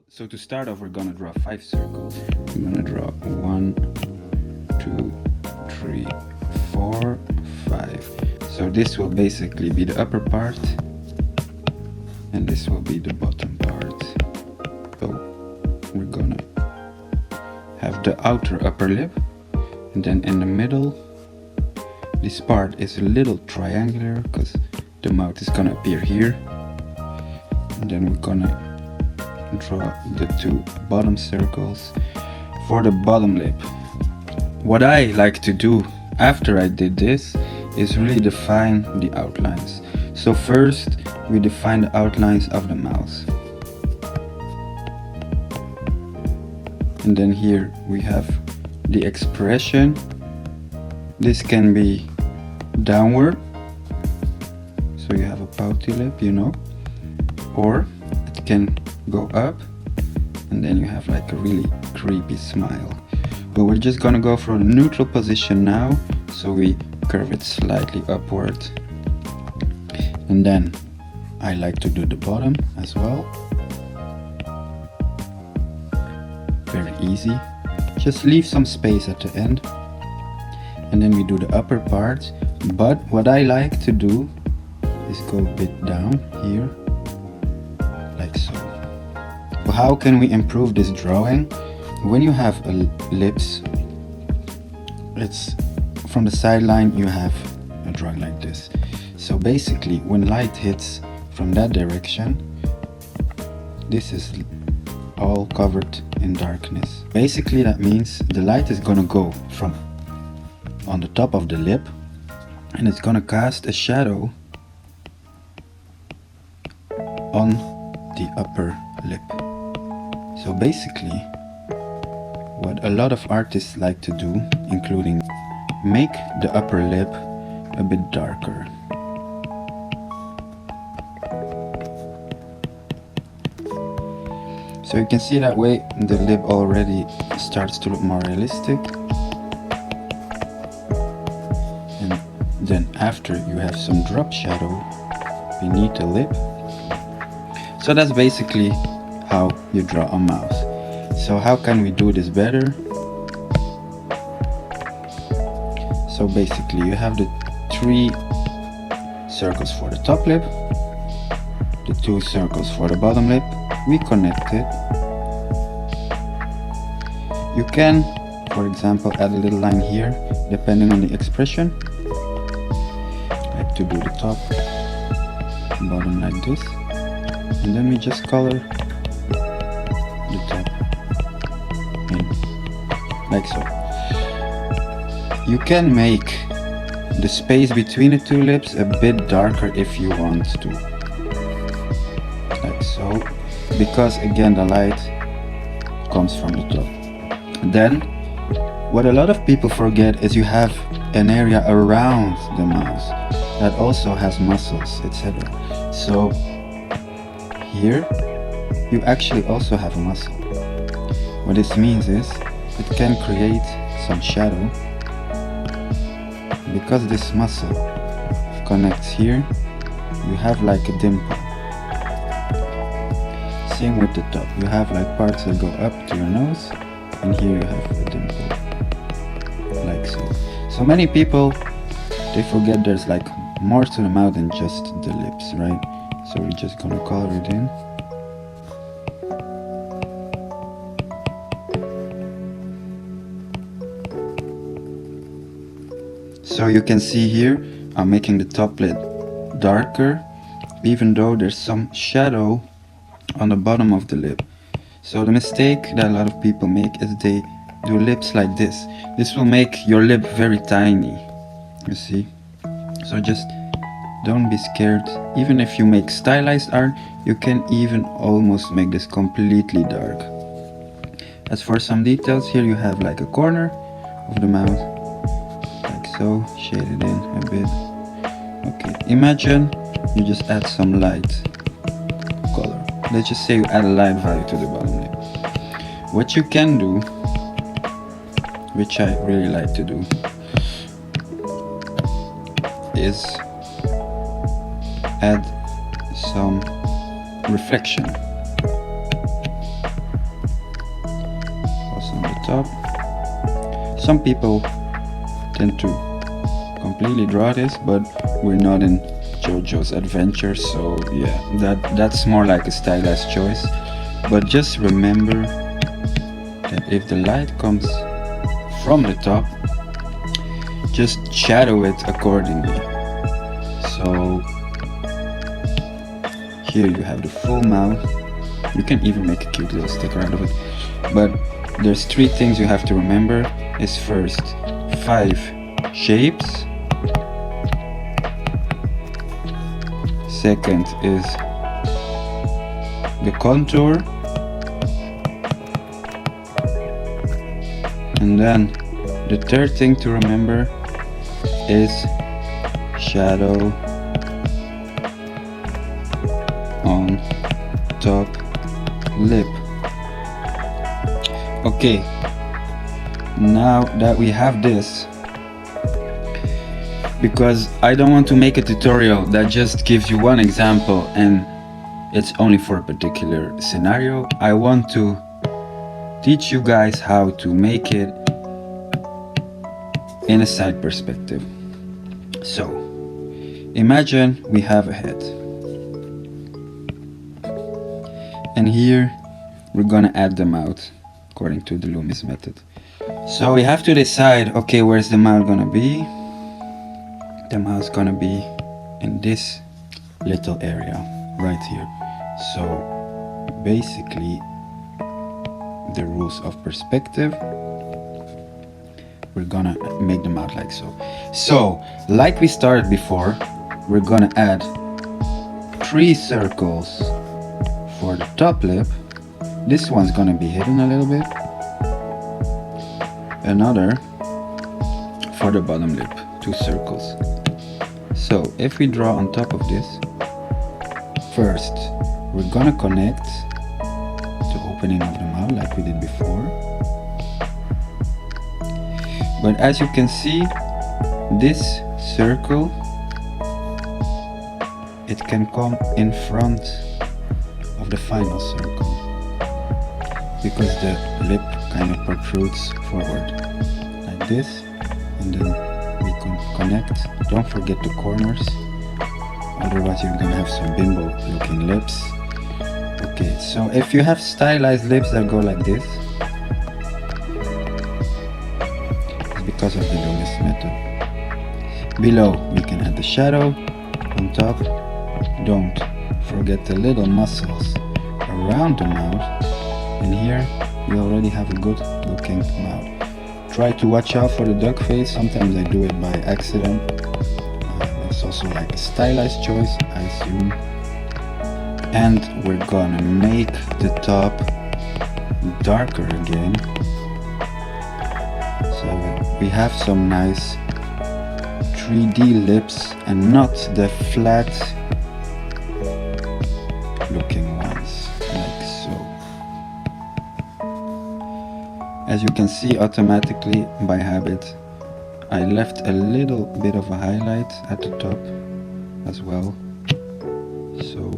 So to start off, we're gonna draw 5 circles. We're gonna draw 1, 2, 3, 4, 5. So this will basically be the upper part, and this will be the bottom part. So we're gonna have the outer upper lip, and then in the middle, this part is a little triangular because the mouth is gonna appear here. And then we're gonna draw the 2 bottom circles for the bottom lip. What I like to do after I did this is really define the outlines. So first we define the outlines of the mouth, and then here we have the expression. This can be downward, so you have a pouty lip, you know, or it can go up and then you have like a really creepy smile. But we're just gonna go for a neutral position now, so we curve it slightly upward. And then I like to do the bottom as well. Very easy. Just leave some space at the end. And then we do the upper part. But what I like to do is go a bit down here, like so. Well, how can we improve this drawing? When you have lips, it's from the sideline you have a drawing like this. So basically when light hits from that direction, this is all covered in darkness. Basically that means the light is gonna go from on the top of the lip and it's gonna cast a shadow on the upper lip. So basically what a lot of artists like to do, including make the upper lip a bit darker. So you can see that way the lip already starts to look more realistic. And then after you have some drop shadow beneath the lip. So that's basically how you draw a mouth. So how can we do this better? So basically you have the 3 circles for the top lip, the 2 circles for the bottom lip. We connect it. You can, for example, add a little line here depending on the expression. I like to do the top and bottom like this, and then we just color the top in, like so. You can make the space between the 2 lips a bit darker if you want to, like so, because again the light comes from the top. Then what a lot of people forget is you have an area around the mouth that also has muscles, etc. So here you actually also have a muscle. What this means is it can create some shadow because this muscle connects here. You have like a dimple. Same with the top, you have like parts that go up to your nose, and here you have a dimple, like so. So many people, they forget there's like more to the mouth than just the lips, right? So we're just gonna color it in. So you can see here, I'm making the top lip darker, even though there's some shadow on the bottom of the lip. So the mistake that a lot of people make is they do lips like this. This will make your lip very tiny, you see. So just don't be scared. Even if you make stylized art, you can even almost make this completely dark. As for some details, here you have like a corner of the mouth, like so, shaded in a bit. Okay, imagine you just add some light color. Let's just say you add a light value to the bottom lip. What you can do, which I really like to do, is add some reflection. top. Some people tend to completely draw this, but we're not in JoJo's Adventure, so yeah, that's more like a stylized choice. But just remember that if the light comes from the top, just shadow it accordingly. So here you have the full mouth. You can even make a cute little sticker out of it. But there's 3 things you have to remember. Is first 5 shapes. Second is the contour. And then the third thing to remember is shadow on top lip. Okay, now that we have this, because I don't want to make a tutorial that just gives you one example and it's only for a particular scenario, I want to teach you guys how to make it in a side perspective. So imagine we have a head, and here we're gonna add the mouth according to the Loomis method. So we have to decide, okay, where's the mouth gonna be? The mouth's gonna be in this little area right here. So basically, the rules of perspective, we're gonna make the mouth like so. So like we started before, we're gonna add 3 circles for the top lip. This one's gonna be hidden a little bit. Another for the bottom lip, 2 circles. So if we draw on top of this, first we're gonna connect the opening of the mouth like we did before. But as you can see, this circle, it can come in front of the final circle because the lip kind of protrudes forward like this, and then we can connect. Don't forget the corners, otherwise you're gonna have some bimbo looking lips. Okay, so if you have stylized lips that go like this, it's because of the Loomis method. Below we can add the shadow. On top, don't forget the little muscles around the mouth, and here you already have a good looking mouth. Try to watch out for the duck face. Sometimes I do it by accident. It's also like a stylized choice, I assume. And we're gonna make the top darker again, so we have some nice 3D lips and not the flat looking ones like so. As you can see, automatically by habit I left a little bit of a highlight at the top as well. So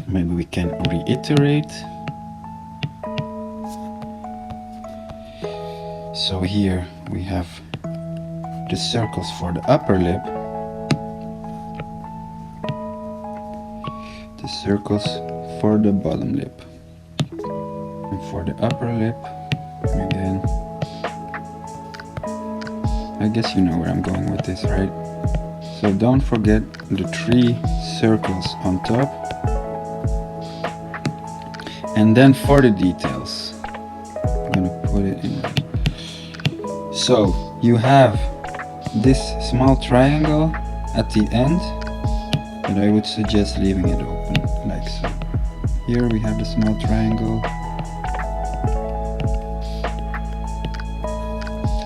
maybe we can reiterate. So here we have the circles for the upper lip, the circles for the bottom lip, and for the upper lip again. I guess you know where I'm going with this, right? So don't forget the 3 circles on top. And then for the details, I'm gonna put it in. So you have this small triangle at the end, but I would suggest leaving it open like so. Here we have the small triangle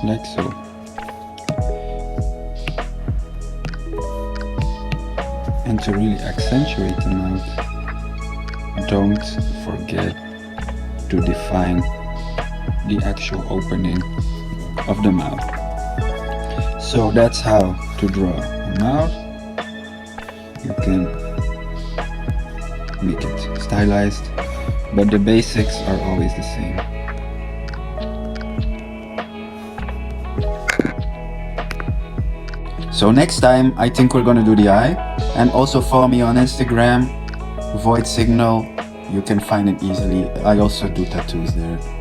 like so. And to really accentuate the mouth, don't forget to define the actual opening of the mouth. So that's how to draw a mouth. You can make it stylized, but the basics are always the same. So next time, I think we're gonna do the eye. And also follow me on Instagram, Void Signal. You can find it easily. I also do tattoos there.